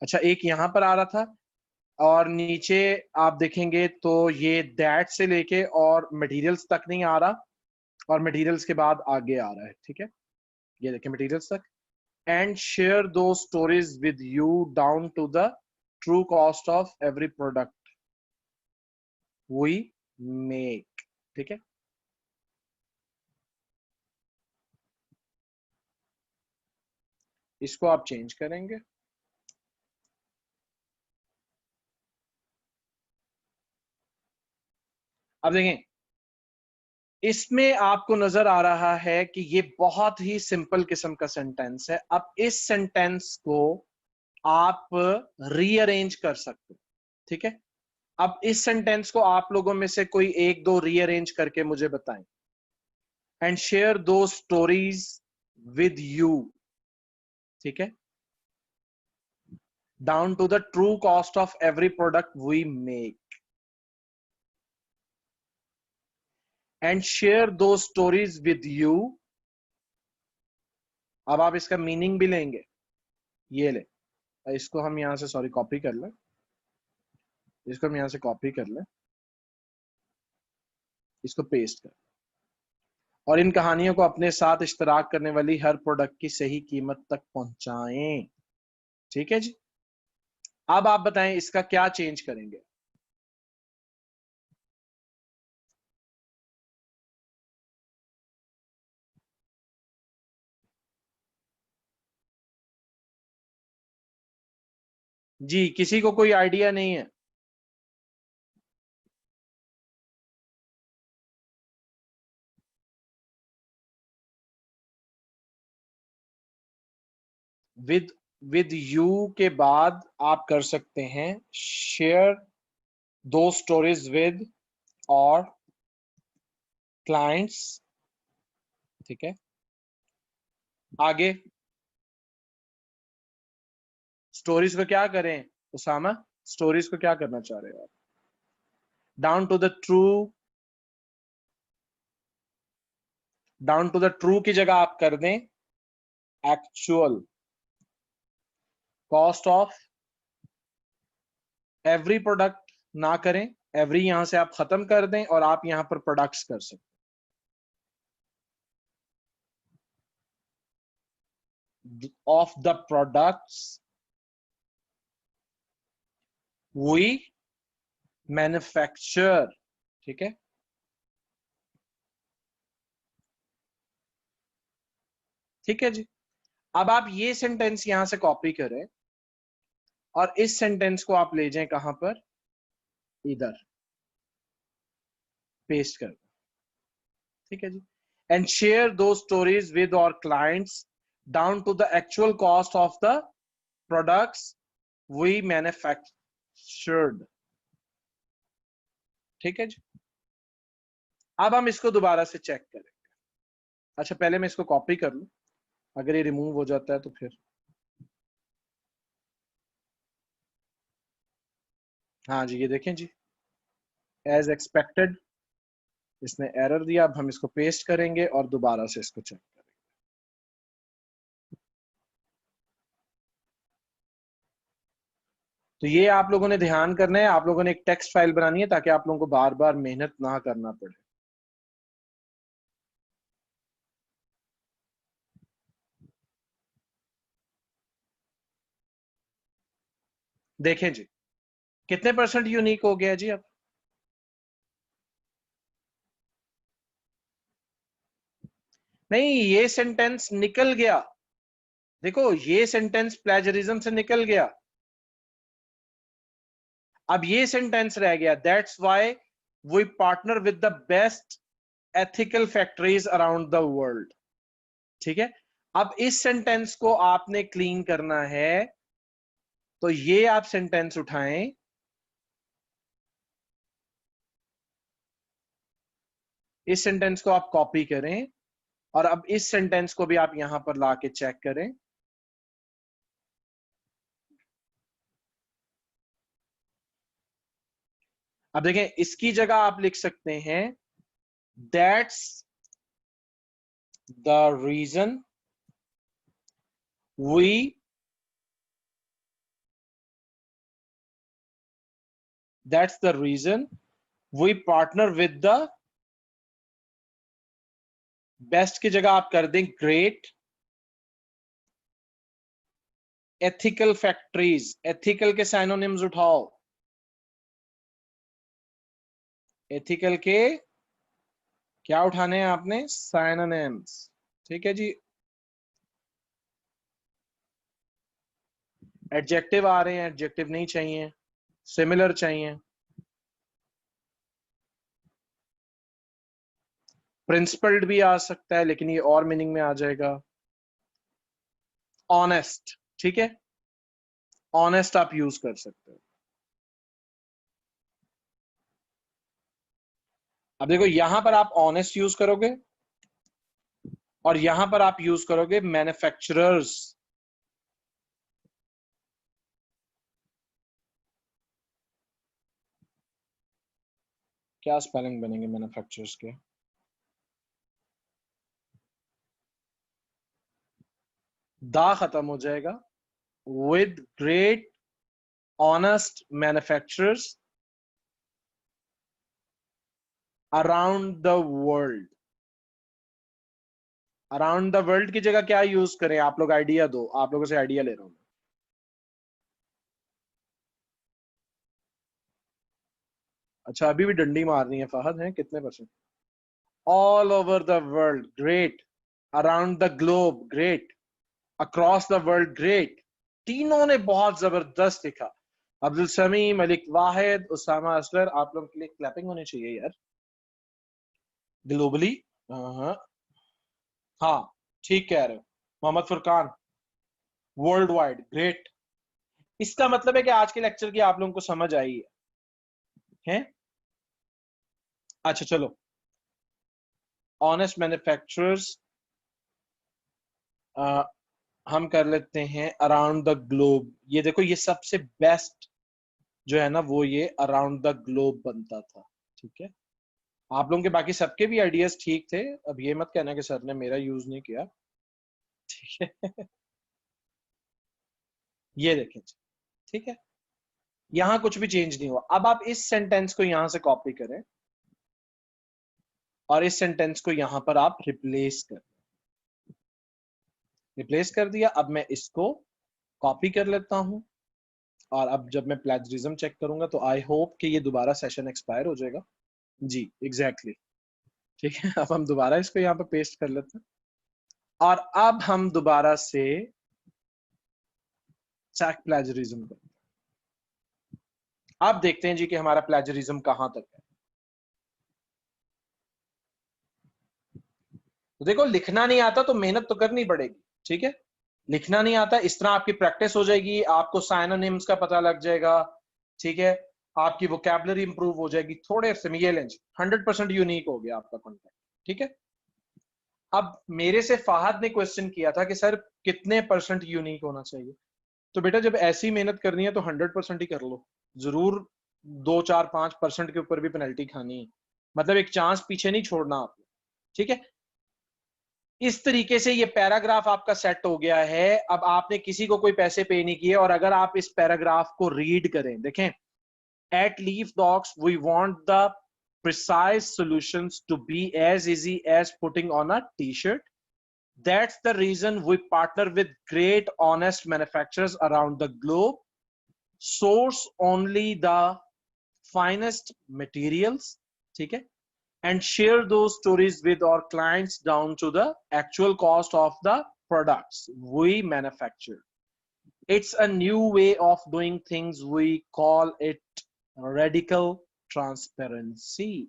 [SPEAKER 1] अच्छा, एक यहां पर आ रहा था, और नीचे आप देखेंगे तो ये दैट से लेके और मटेरियल्स तक नहीं आ रहा, और मटेरियल्स के बाद आगे आ रहा है। ठीक है, ये देखें मटेरियल्स तक। एंड शेयर दो stories with you down to the true cost of every product we make. ठीक है, इसको आप चेंज करेंगे। अब देखें, इसमें आपको नजर आ रहा है कि ये बहुत ही सिंपल किस्म का सेंटेंस है। अब इस सेंटेंस को आप रीअरेंज कर सकते हैं। ठीक है, अब इस सेंटेंस को आप लोगों में से कोई एक दो रीअरेंज करके मुझे बताएं। एंड शेयर दो स्टोरीज विद यू। ठीक है, down to the true cost of every product we make. And share दो स्टोरीज विद यू। अब आप इसका मीनिंग भी लेंगे। ये ले, इसको हम यहां से सॉरी कॉपी कर लें। इसको हम यहां से कॉपी कर लें, इसको पेस्ट कर, और इन कहानियों को अपने साथ इश्तराक करने वाली हर प्रोडक्ट की सही कीमत तक पहुंचाएं। ठीक है जी, अब आप बताएं इसका क्या चेंज करेंगे। जी, किसी को कोई आइडिया नहीं है। विद यू के बाद आप कर सकते हैं शेयर दो स्टोरीज विद और क्लाइंट्स। ठीक है, आगे स्टोरीज को क्या करें उसामा, स्टोरीज को क्या करना चाह रहे हो आप? डाउन टू द ट्रू की जगह आप कर दें actual cost of every product, ना करें एवरी, यहां से आप खत्म कर दें और आप यहां पर प्रोडक्ट्स कर सकते of the products we manufacture. ठीक है, ठीक है जी। अब आप ये सेंटेंस यहां से कॉपी करें और इस सेंटेंस को आप ले जाएं कहां पर, इधर पेस्ट कर। ठीक है जी, एंड शेयर दो stories with our clients down to the actual cost of the products we manufactured. ठीक है जी, अब हम इसको दोबारा से चेक करें। अच्छा, पहले मैं इसको कॉपी कर लूं, अगर ये रिमूव हो जाता है तो फिर, हाँ जी, ये देखें जी, एज एक्सपेक्टेड इसने एरर दिया। अब हम इसको पेस्ट करेंगे और दोबारा से इसको चेक करेंगे। तो ये आप लोगों ने ध्यान करना है, आप लोगों ने एक टेक्स्ट फाइल बनानी है ताकि आप लोगों को बार बार मेहनत ना करना पड़े। देखें जी, कितने परसेंट यूनिक हो गया जी अब? नहीं, ये सेंटेंस निकल गया। देखो, ये सेंटेंस प्लेजरिज्म से निकल गया। अब ये सेंटेंस रह गया, that's why we partner with the best ethical factories around the world. ठीक है, अब इस सेंटेंस को आपने क्लीन करना है, तो ये आप सेंटेंस उठाएं, इस सेंटेंस को आप कॉपी करें और अब इस सेंटेंस को भी आप यहां पर लाके चेक करें। अब देखें, इसकी जगह आप लिख सकते हैं that's the reason we that's the reason we partner with the best की जगह आप कर दें ग्रेट एथिकल फैक्ट्रीज। एथिकल के साइनोनिम्स उठाओ, एथिकल के क्या उठाने हैं आपने, साइनोनिम्स। ठीक है जी, एडजेक्टिव आ रहे हैं, एडजेक्टिव नहीं चाहिए, सिमिलर चाहिए। प्रिंसिपल्ड भी आ सकता है लेकिन ये और मीनिंग में आ जाएगा। ऑनेस्ट, ठीक है, ऑनेस्ट आप यूज कर सकते हो। अब देखो, यहां पर आप ऑनेस्ट यूज करोगे और यहां पर आप यूज करोगे मैन्युफैक्चरर्स। क्या स्पेलिंग बनेंगे मैन्युफैक्चरर्स के? दा खत्म हो जाएगा, with great honest manufacturers around the world. Around the world की जगह क्या यूज करें, आप लोग आइडिया दो, आप लोगों से आइडिया ले रहा हूं। अच्छा, अभी भी डंडी मारनी है फहद, है कितने percent? All over the world great, around the globe great, across the world great. तीनों ने बहुत जबरदस्त लिखा। अब्दुल समी, मलिक वाहिद, उसामा असगर, आप लोगों के लिए क्लैपिंग होनी चाहिए यार, ग्लोबली। हाँ हाँ, ठीक कह रहे हो। Mohammad Furqan, world wide, great. इसका मतलब है कि आज के लेक्चर की आप लोगों को समझ आई है? अच्छा चलो, ऑनेस्ट मैन्युफैक्चरर्स हम कर लेते हैं अराउंड द ग्लोब। ये देखो, ये सबसे बेस्ट जो है ना वो ये अराउंड द ग्लोब बनता था, ठीक है। आप लोगों के बाकी सबके भी आइडियाज ठीक थे, अब ये मत कहना कि सर ने मेरा यूज नहीं किया, ठीक है। ये देखें, ठीक है, यहां कुछ भी चेंज नहीं हुआ। अब आप इस सेंटेंस को यहां से कॉपी करें और इस सेंटेंस को यहां पर आप रिप्लेस कर दिया। अब मैं इसको कॉपी कर लेता हूं और अब जब मैं प्लेजरिज्म चेक करूंगा तो आई होप कि ये दोबारा सेशन एक्सपायर हो जाएगा। जी एग्जैक्टली, ठीक है। अब हम दोबारा इसको यहाँ पे पेस्ट कर लेते हैं और अब हम दोबारा से चेक प्लेजरिज्म करते हैं। अब देखते हैं जी कि हमारा प्लेजरिज्म कहां तक है। तो देखो, लिखना नहीं आता तो मेहनत तो करनी पड़ेगी, ठीक है। लिखना नहीं आता, इस तरह आपकी प्रैक्टिस हो जाएगी, आपको साइनोनिम्स का पता लग जाएगा, ठीक है। आपकी वोकैबुलरी इंप्रूव हो जाएगी थोड़े से। ये लेंज 100% यूनिक हो गया आपका कंटेंट, ठीक है। अब मेरे से फाहद ने क्वेश्चन किया था कि सर कितने % यूनिक होना चाहिए। तो बेटा जब ऐसी मेहनत करनी है तो 100% ही कर लो, जरूर 2, 4, 5% के ऊपर भी पेनल्टी खानी है, मतलब एक चांस पीछे नहीं छोड़ना आपने, ठीक है। इस तरीके से ये पैराग्राफ आपका सेट हो गया है। अब आपने किसी को कोई पैसे पे नहीं किए और अगर आप इस पैराग्राफ को रीड करें, देखें, at leaf docs we want the precise solutions to be as easy as putting on a t-shirt. That's the reason we partner with great honest manufacturers around the globe, source only the finest materials, ठीक है, and share those stories with our clients down to the actual cost of the products we manufacture. It's a new way of doing things. We call it radical transparency.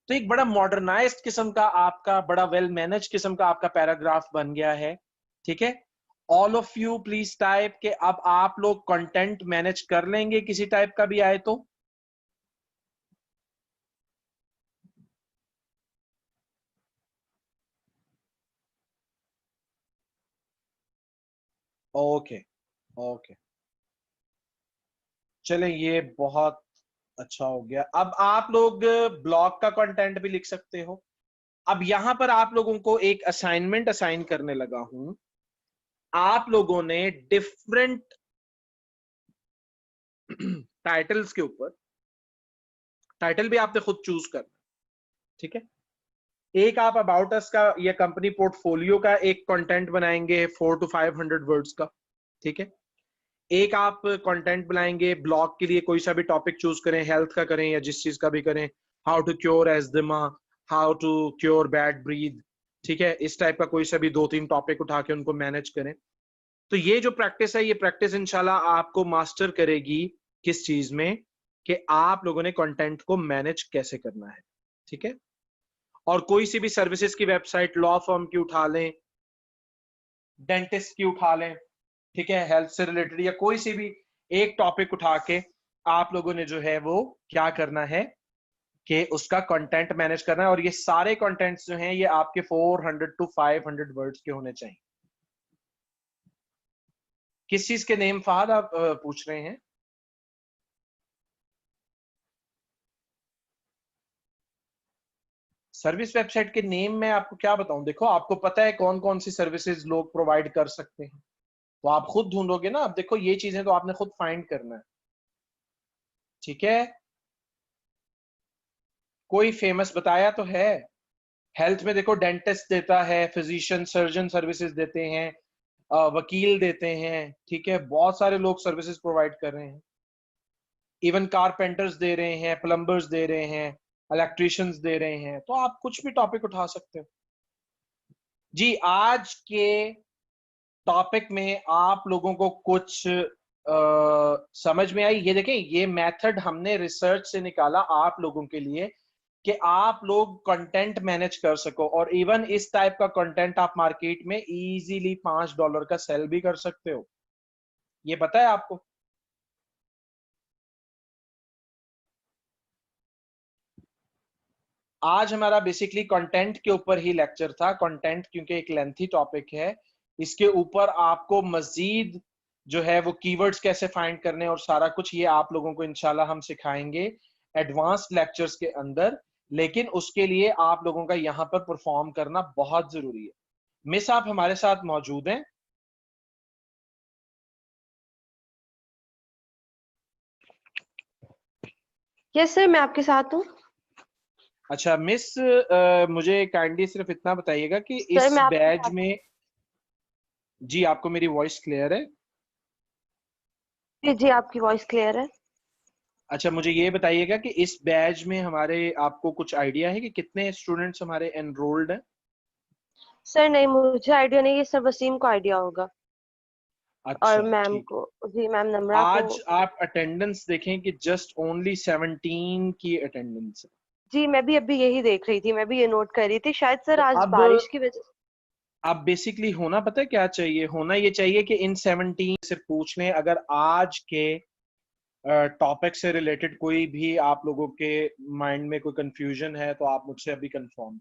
[SPEAKER 1] तो एक बड़ा modernised किस्म का आपका, बड़ा well manage किस्म का आपका पैराग्राफ बन गया है, ठीक है। All of you please type के अब आप लोग कंटेंट मैनेज कर लेंगे किसी टाइप का भी आए तो। ओके ओके, चलें, ये बहुत अच्छा हो गया। अब आप लोग ब्लॉग का कंटेंट भी लिख सकते हो। अब यहां पर आप लोगों को एक असाइनमेंट असाइन करने लगा हूं। आप लोगों ने डिफरेंट टाइटल्स के ऊपर, टाइटल भी आपने खुद चूज करना, ठीक है। एक आप अबाउट अस का या कंपनी पोर्टफोलियो का एक कंटेंट बनाएंगे 400 to 500 वर्ड्स का, ठीक है। एक आप कंटेंट बनाएंगे ब्लॉग के लिए, कोई सा भी टॉपिक चूज करें, हेल्थ का करें या जिस चीज का भी करें, how to cure asthma, how to cure bad breath, ठीक है। इस टाइप का कोई सा भी 2-3 टॉपिक उठा के उनको मैनेज करें। तो ये जो प्रैक्टिस है, ये प्रैक्टिस इंशाल्लाह आपको मास्टर करेगी किस चीज में, कि आप लोगों ने कंटेंट को मैनेज कैसे करना है, ठीक है। और कोई सी भी सर्विसेज की वेबसाइट, लॉ फर्म की उठा लें, डेंटिस्ट की उठा लें, ठीक है, हेल्थ से रिलेटेड या कोई सी भी एक टॉपिक उठा के आप लोगों ने जो है वो क्या करना है कि उसका कंटेंट मैनेज करना है। और ये सारे कंटेंट्स जो हैं ये आपके 400 to 500 वर्ड्स के होने चाहिए। किस चीज के नेम फहद आप पूछ रहे हैं? सर्विस वेबसाइट के नेम में आपको क्या बताऊं? देखो, आपको पता है कौन कौन सी सर्विसेज लोग प्रोवाइड कर सकते हैं, तो आप खुद ढूंढोगे ना। अब देखो, ये चीजें तो आपने खुद फाइंड करना है, ठीक है। कोई फेमस बताया तो है। हेल्थ में देखो, डेंटिस्ट देता है, फिजिशियन सर्जन सर्विसेज देते हैं, वकील देते हैं, ठीक है, बहुत सारे लोग सर्विसेज प्रोवाइड कर रहे हैं। इवन कारपेंटर्स दे रहे हैं, प्लम्बर्स दे रहे हैं, इलेक्ट्रिशियंस दे रहे हैं। तो आप कुछ भी टॉपिक उठा सकते हो जी। आज के टॉपिक में आप लोगों को कुछ समझ में आई? ये देखें, ये मेथड हमने रिसर्च से निकाला आप लोगों के लिए, कि आप लोग कंटेंट मैनेज कर सको, और इवन इस टाइप का कंटेंट आप मार्केट में इजीली $5 का सेल भी कर सकते हो। ये पता है आपको? आज हमारा बेसिकली कंटेंट के ऊपर ही लेक्चर था। कंटेंट क्योंकि एक लेंथी टॉपिक है, इसके ऊपर आपको मजीद जो है वो कीवर्ड्स कैसे फाइंड करने और सारा कुछ ये आप लोगों को इंशाल्लाह हम सिखाएंगे एडवांस लेक्चर्स के अंदर। लेकिन उसके लिए आप लोगों का यहाँ पर परफॉर्म करना बहुत जरूरी है। मिस आप हमारे साथ मौजूद हैं?
[SPEAKER 2] यस सर, मैं आपके साथ हूँ।
[SPEAKER 1] अच्छा मिस, मुझे काइंडली सिर्फ इतना बताइएगा कि
[SPEAKER 2] सर
[SPEAKER 1] इस
[SPEAKER 2] मैं आपके
[SPEAKER 1] बैच
[SPEAKER 2] साथ हूँ।
[SPEAKER 1] में, जी आपको मेरी वॉइस क्लियर है?
[SPEAKER 2] जी जी, आपकी वॉइस क्लियर है।
[SPEAKER 1] अच्छा मुझे ये बताइएगा कि इस बैच में हमारे, आपको कुछ आइडिया है कि कितने स्टूडेंट्स हमारे एनरोल्ड हैं?
[SPEAKER 2] सर नहीं, मुझे आइडिया नहीं है, सर वसीम को आइडिया होगा। और
[SPEAKER 1] अच्छा
[SPEAKER 2] मैम
[SPEAKER 1] ठीक है।
[SPEAKER 2] को, जी मैम नम्रा को।
[SPEAKER 1] आज आप अटेंडेंस देखें कि जस्ट ओनली 17 की अटेंडेंस है।
[SPEAKER 2] जी मैं भी अभी यही देख रही थी, मैं भी ये नोट कर रही थी, शायद सर
[SPEAKER 1] तो
[SPEAKER 2] आज बारिश की वजह से।
[SPEAKER 1] अब बेसिकली होना पता है क्या चाहिए? होना ये चाहिए कि इन 17 से पूछ लें, अगर आज के टॉपिक से रिलेटेड कोई भी आप लोगों के माइंड में कोई कंफ्यूजन है तो आप मुझसे अभी कंफर्म।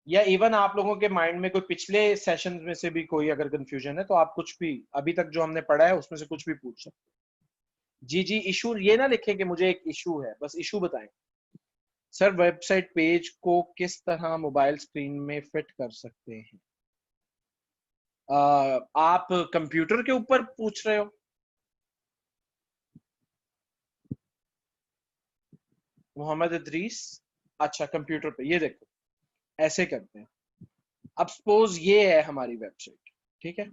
[SPEAKER 1] या इवन आप लोगों के माइंड में कोई पिछले सेशन में से भी कोई अगर कंफ्यूजन है तो आप कुछ भी अभी तक जो हमने पढ़ा है उसमें से कुछ भी पूछ सकते हैं। जी जी, इशू ये ना लिखें कि मुझे एक इशू है, बस इशू बताएं। सर वेबसाइट पेज को किस तरह मोबाइल स्क्रीन में फिट कर सकते हैं? आप कंप्यूटर के ऊपर पूछ रहे हो? मोहम्मद इदरीस, अच्छा कंप्यूटर पे, ये देखो ऐसे करते हैं। अब सपोज ये है हमारी वेबसाइट, ठीक है,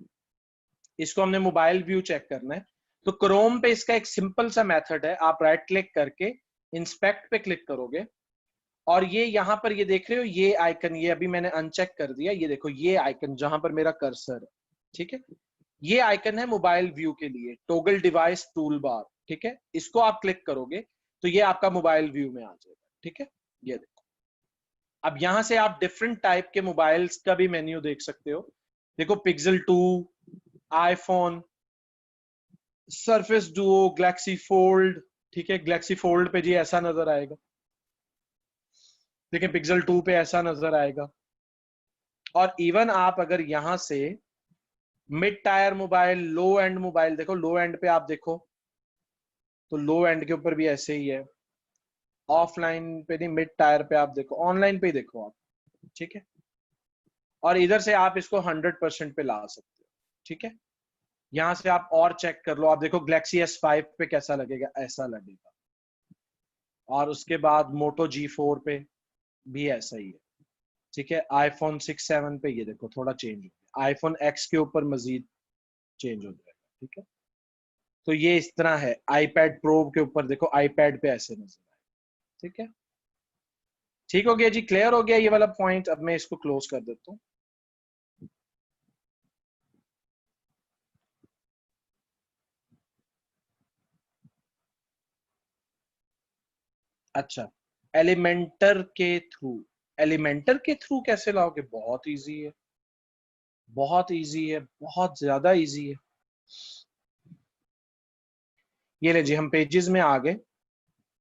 [SPEAKER 1] इसको हमने मोबाइल व्यू चेक करना है। तो क्रोम पे इसका एक सिंपल सा मेथड है, आप राइट क्लिक करके इंस्पेक्ट पे क्लिक करोगे और ये यहां पर ये देख रहे हो ये आइकन, ये अभी मैंने अनचेक कर दिया, ये देखो ये आइकन जहां पर मेरा कर्सर है, ठीक है, ये आइकन है मोबाइल व्यू के लिए, टोगल डिवाइस टूल बार, ठीक है, इसको आप क्लिक करोगे तो ये आपका मोबाइल व्यू में आ जाएगा, ठीक है। ये देखो, अब यहां से आप डिफरेंट टाइप के मोबाइल्स का भी मेन्यू देख सकते हो। देखो pixel 2, iPhone, surface Duo, Galaxy fold, ठीक है, गैलेक्सी फोल्ड पे जी ऐसा नजर आएगा, देखिए पिक्सल 2 पे ऐसा नजर आएगा। और इवन आप अगर यहां से mid tyre mobile, low and mobile, देखो लो एंड पे आप देखो तो लो एंड के ऊपर भी ऐसे ही है, ऑफलाइन पे नहीं मिड टायर पे आप देखो, ऑनलाइन पे ही देखो आप, ठीक है। और इधर से आप इसको 100% पे ला सकते हो, ठीक है। यहां से आप और चेक कर लो, आप देखो गैलेक्सी S5 पे कैसा लगेगा, ऐसा लगेगा। और उसके बाद मोटो G4 पे भी ऐसा ही है, ठीक है। आईफोन 6 7 पे ये देखो थोड़ा चेंज हो गया, आईफोन X के ऊपर मजीद चेंज हो जाएगा, ठीक है। तो ये इस तरह है, आईपैड प्रो के ऊपर देखो आईपैड पे ऐसे नजर आए, ठीक है। ठीक हो गया जी, क्लियर हो गया ये वाला पॉइंट। अब मैं इसको क्लोज कर देता हूँ। अच्छा, एलिमेंटर के थ्रू, एलिमेंटर के थ्रू कैसे लाओगे? बहुत इजी है, बहुत इजी है, बहुत ज्यादा इजी है। ये ले जी, हम पेजेस में आ गए।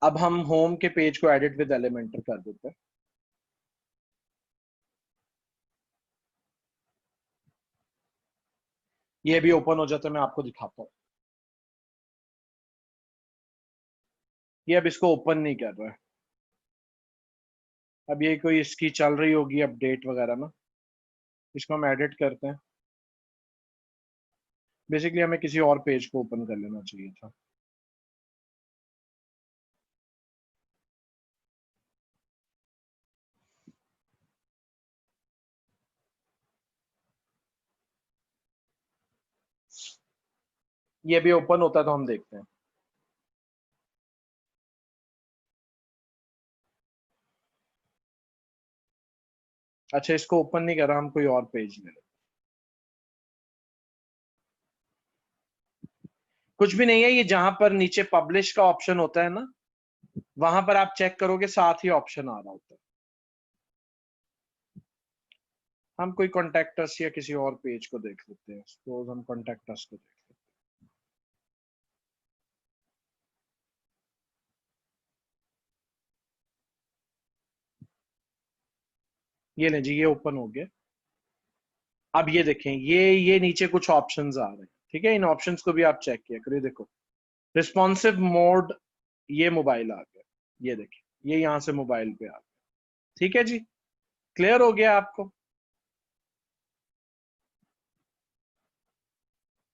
[SPEAKER 1] अब हम होम के पेज को एडिट विद एलिमेंटर कर देते हैं। ये भी ओपन हो जाता है, मैं आपको दिखाता हूँ। ये अब इसको ओपन नहीं कर रहा है, अब ये कोई इसकी चल रही होगी अपडेट वगैरह ना, इसको हम एडिट करते हैं। बेसिकली हमें किसी और पेज को ओपन कर लेना चाहिए था। ये भी ओपन होता है तो हम देखते हैं। अच्छा इसको ओपन नहीं कर रहा, हम कोई और पेज ले लेते कुछ भी नहीं है, ये जहां पर नीचे पब्लिश का ऑप्शन होता है ना, वहां पर आप चेक करोगे साथ ही ऑप्शन आ रहा होता है। हम कोई कॉन्टेक्ट या किसी और पेज को देख लेते हैं, सपोज हम कॉन्टेक्ट को देख लेते हैं। ये लें जी, ये ओपन हो गया। अब ये देखें, ये नीचे कुछ ऑप्शंस आ रहे हैं, ठीक है। इन ऑप्शंस को भी आप चेक किया करिए। देखो, रिस्पॉन्सिव मोड, ये मोबाइल आ गया, ये देखिए, ये यहां से मोबाइल पे आ गया, ठीक है जी। क्लियर हो गया आपको?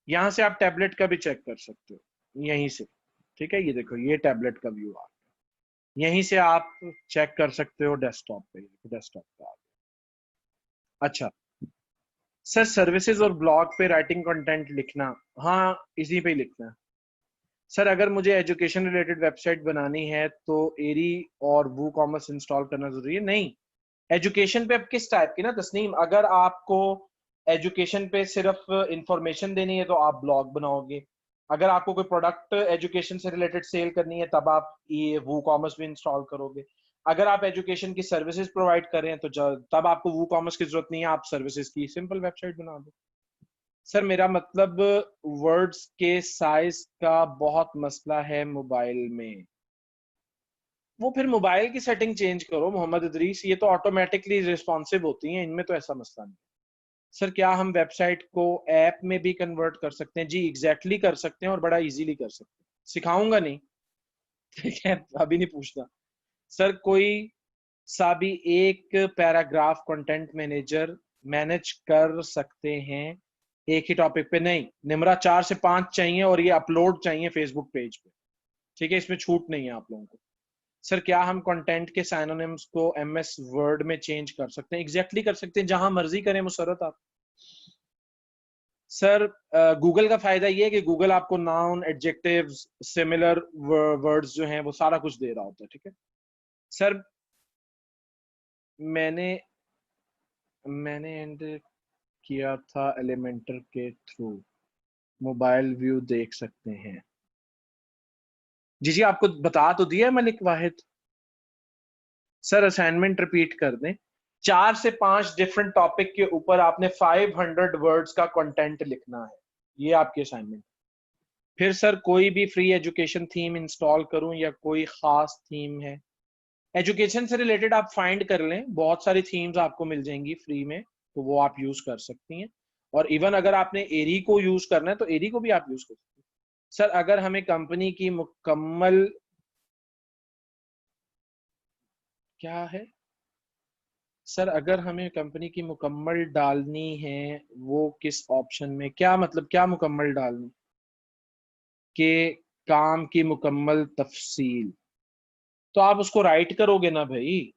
[SPEAKER 1] यहां से आप टैबलेट का भी चेक कर सकते हो यहीं से, ठीक है। ये देखो, ये टैबलेट का व्यू आ गया, यहीं से आप चेक कर सकते हो डेस्कटॉप पे, डेस्कटॉप पे आ गया। अच्छा सर, सर्विसेज और ब्लॉग पे राइटिंग कंटेंट लिखना, हाँ इसी पे ही लिखना है सर। अगर मुझे एजुकेशन रिलेटेड वेबसाइट बनानी है तो एरी और वू कॉमर्स इंस्टॉल करना जरूरी है? नहीं, एजुकेशन पे अब किस टाइप की ना तस्नीम, अगर आपको एजुकेशन पे सिर्फ इंफॉर्मेशन देनी है तो आप ब्लॉग बनाओगे। अगर आपको कोई प्रोडक्ट एजुकेशन से रिलेटेड सेल करनी है तब आप ये वो कॉमर्स भी इंस्टॉल करोगे। अगर आप एजुकेशन की सर्विसेज प्रोवाइड कर रहे हैं तो तब आपको वो कॉमर्स की जरूरत नहीं है, आप सर्विसेज की सिंपल वेबसाइट बना दो। सर मेरा मतलब, वर्ड्स के साइज का बहुत मसला है मोबाइल में। वो फिर मोबाइल की सेटिंग चेंज करो मोहम्मद इदरीस, ये तो ऑटोमेटिकली रिस्पॉन्सिव होती हैं, इनमें तो ऐसा मसला नहीं। सर क्या हम वेबसाइट को ऐप में भी कन्वर्ट कर सकते हैं? जी एग्जैक्टली कर सकते हैं, और बड़ा इजीली कर सकते हैं। सिखाऊंगा नहीं, ठीक है, अभी नहीं पूछना। सर कोई सा भी एक पैराग्राफ कंटेंट मैनेजर मैनेज कर सकते हैं एक ही टॉपिक पे? नहीं, निमरा 4 से 5 चाहिए, और ये अपलोड चाहिए फेसबुक पेज पे, ठीक है, इसमें छूट नहीं है आप लोगों को। सर क्या हम कंटेंट के साइनोनिम्स को एमएस वर्ड में चेंज कर सकते हैं? एग्जैक्टली कर सकते हैं, जहां मर्जी करें मुसरत आप। सर गूगल का फायदा ये है कि गूगल आपको नाउन, एडजेक्टिव्स, सिमिलर वर्ड्स जो हैं वो सारा कुछ दे रहा होता है, ठीक है। सर मैंने मैंने एंड किया था एलिमेंटर के थ्रू, मोबाइल व्यू देख सकते हैं। जी जी, आपको बता तो दिया है मलिक वाहिद। सर असाइनमेंट रिपीट कर दें, 4 से 5 डिफरेंट टॉपिक के ऊपर आपने 500 वर्ड्स का कंटेंट लिखना है, ये आपकी असाइनमेंट। फिर सर कोई भी फ्री एजुकेशन थीम इंस्टॉल करूं या कोई खास थीम है? एजुकेशन से रिलेटेड आप फाइंड कर लें, बहुत सारी थीम्स आपको मिल जाएंगी फ्री में, तो वो आप यूज कर सकती हैं। और इवन अगर आपने एरी को यूज करना है तो एरी को भी आप यूज कर सकते हैं। सर अगर हमें कंपनी की मुकम्मल, क्या है सर, अगर हमें कंपनी की मुकम्मल डालनी है, वो किस ऑप्शन में? क्या मतलब, क्या मुकम्मल डालनी के काम की मुकम्मल तफसील? तो आप उसको राइट करोगे ना भाई,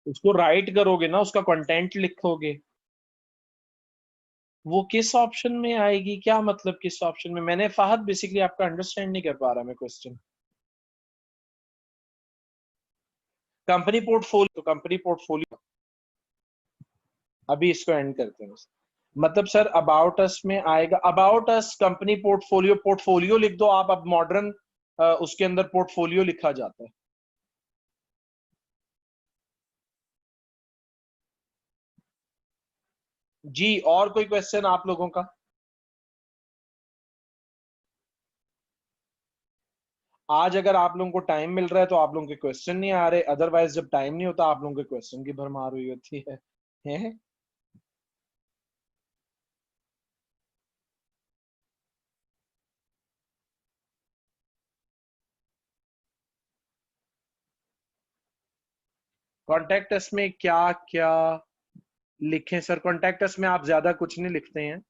[SPEAKER 1] उसको राइट करोगे ना, उसका कंटेंट लिखोगे। वो किस ऑप्शन में आएगी? क्या मतलब किस ऑप्शन में? मैंने फाहद बेसिकली आपका अंडरस्टैंड नहीं कर पा रहा मैं क्वेश्चन। कंपनी पोर्टफोलियो, तो कंपनी पोर्टफोलियो, अभी इसको एंड करते हैं। मतलब सर अबाउट अस में आएगा, about us, company portfolio, portfolio लिख दो आप, अब मॉडर्न उसके अंदर पोर्टफोलियो लिखा जाता है। जी और कोई क्वेश्चन आप लोगों का? आज अगर आप लोगों को टाइम मिल रहा है तो आप लोगों के क्वेश्चन नहीं आ रहे, अदरवाइज जब टाइम नहीं होता आप लोगों के क्वेश्चन की भरमार हुई होती है? कॉन्टेक्ट अस में क्या क्या लिखें सर? कॉन्टेक्ट अस में आप ज्यादा कुछ नहीं लिखते हैं,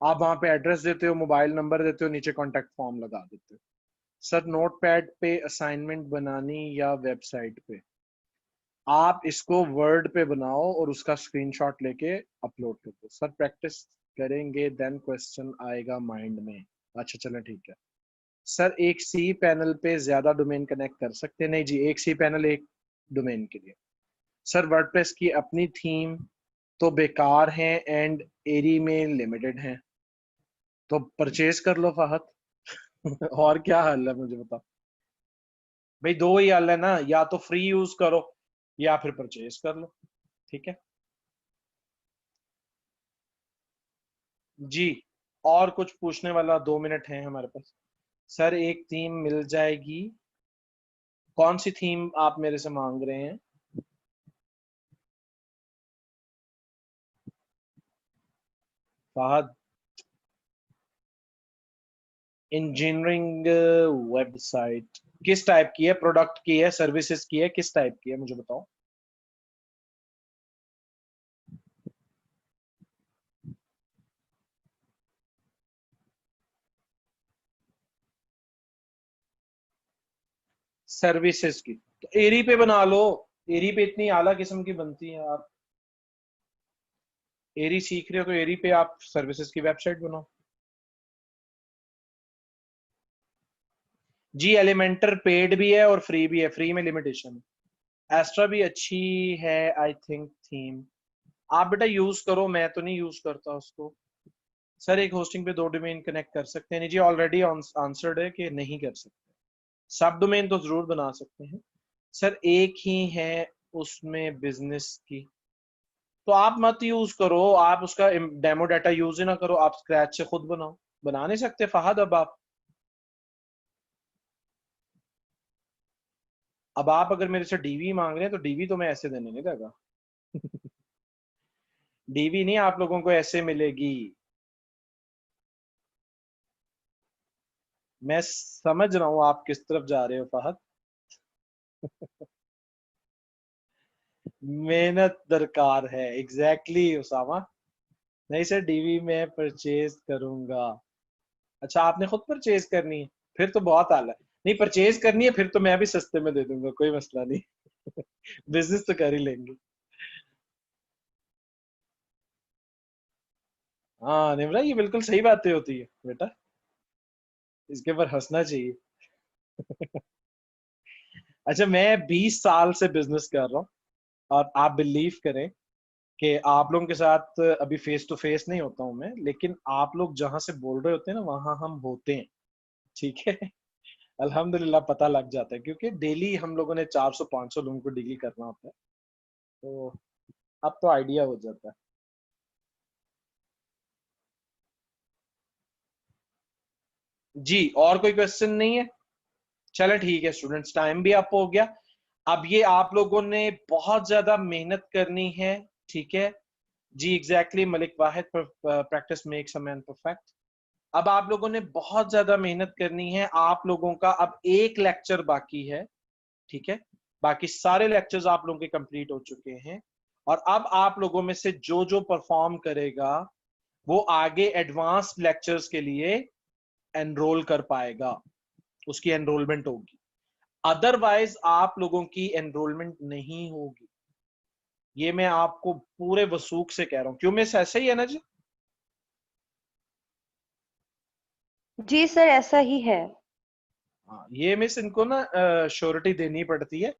[SPEAKER 1] आप वहां पे एड्रेस देते हो, मोबाइल नंबर देते हो, नीचे कॉन्टेक्ट फॉर्म लगा देते हो। सर नोटपैड पे असाइनमेंट बनानी या वेबसाइट पे? आप इसको वर्ड पे बनाओ और उसका स्क्रीनशॉट लेके अपलोड कर दो। सर प्रैक्टिस करेंगे देन क्वेश्चन आएगा माइंड में। अच्छा चलो ठीक है। सर एक सी पैनल पे ज्यादा डोमेन कनेक्ट कर सकते हैं? नहीं जी, एक सी पैनल एक डोमेन के लिए। सर वर्डप्रेस की अपनी थीम तो बेकार हैं एंड एरी में लिमिटेड हैं, तो परचेज कर लो फहद। और क्या हल है मुझे बताओ भाई, दो ही हल है ना, या तो फ्री यूज करो या फिर परचेज कर लो। ठीक है जी। और कुछ पूछने वाला? 2 मिनट है हमारे पास। सर एक थीम मिल जाएगी। कौन सी थीम आप मेरे से मांग रहे हैं? फहद, इंजीनियरिंग वेबसाइट किस टाइप की है? प्रोडक्ट की है, सर्विसेज की है, किस टाइप की है मुझे बताओ। सर्विसेज की तो एरी पे बना लो। एरी पे इतनी आला किस्म की बनती है। आप एरी सीख रहे हो तो एरी पे आप सर्विसेज की वेबसाइट बनाओ। जी एलिमेंटर पेड भी है और फ्री भी है। फ्री में लिमिटेशन है। एस्ट्रा भी अच्छी है आई थिंक थीम। आप बेटा यूज करो, मैं तो नहीं यूज करता उसको। सर एक होस्टिंग पे दो डोमेन कनेक्ट कर सकते हैं? नहीं जी, ऑलरेडी आंसर्ड है कि नहीं कर सकते। सब डोमेन तो जरूर बना सकते हैं सर, एक ही है उसमें बिजनेस की। तो आप मत यूज करो, आप उसका डेमो डाटा यूज ही ना करो, आप स्क्रैच से खुद बनाओ। बना नहीं सकते फहद? अब आप अगर मेरे से डीवी मांग रहे हैं तो डीवी तो मैं ऐसे देने नहीं देगा। डीवी नहीं आप लोगों को ऐसे मिलेगी। मैं समझ रहा हूं आप किस तरफ जा रहे हो फहद। मेहनत दरकार है, एग्जैक्टली उसामा। नहीं सर, डीवी में परचेज करूंगा। अच्छा आपने खुद परचेज करनी है? फिर तो बहुत आला है। नहीं परचेज करनी है फिर तो मैं भी सस्ते में दे दूंगा, कोई मसला नहीं। बिजनेस तो कर ही लेंगे। हाँ निमरा, ये बिल्कुल सही बातें होती है बेटा, इसके ऊपर हंसना चाहिए। अच्छा मैं 20 साल से बिजनेस कर रहा हूँ, और आप बिलीव करें कि आप लोगों के साथ अभी फेस टू फेस नहीं होता हूं मैं, लेकिन आप लोग जहां से बोल रहे होते हैं ना वहां हम होते हैं। ठीक है। अल्हम्दुलिल्लाह पता लग जाता है, क्योंकि डेली हम लोगों ने 400-500 लोगों को डील करना होता है। तो अब तो आइडिया हो जाता है। जी और कोई क्वेश्चन नहीं है? चलो ठीक है स्टूडेंट्स, टाइम भी अप हो गया। अब ये आप लोगों ने बहुत ज्यादा मेहनत करनी है। ठीक है जी, exactly Malik Wahid, practice makes a man perfect. अब आप लोगों ने बहुत ज्यादा मेहनत करनी है। आप लोगों का अब एक लेक्चर बाकी है। ठीक है, बाकी सारे लेक्चर्स आप लोगों के कंप्लीट हो चुके हैं। और अब आप लोगों में से जो जो परफॉर्म करेगा वो आगे एडवांस लेक्चर्स के लिए एनरोल कर पाएगा, उसकी एनरोलमेंट होगी। अदरवाइज आप लोगों की एनरोलमेंट नहीं होगी। ये मैं आपको पूरे वसूख से कह रहा हूं। क्यों मिस, ऐसा ही है ना जी?
[SPEAKER 2] जी सर ऐसा ही है।
[SPEAKER 1] हाँ ये मिस, इनको ना श्योरिटी देनी पड़ती है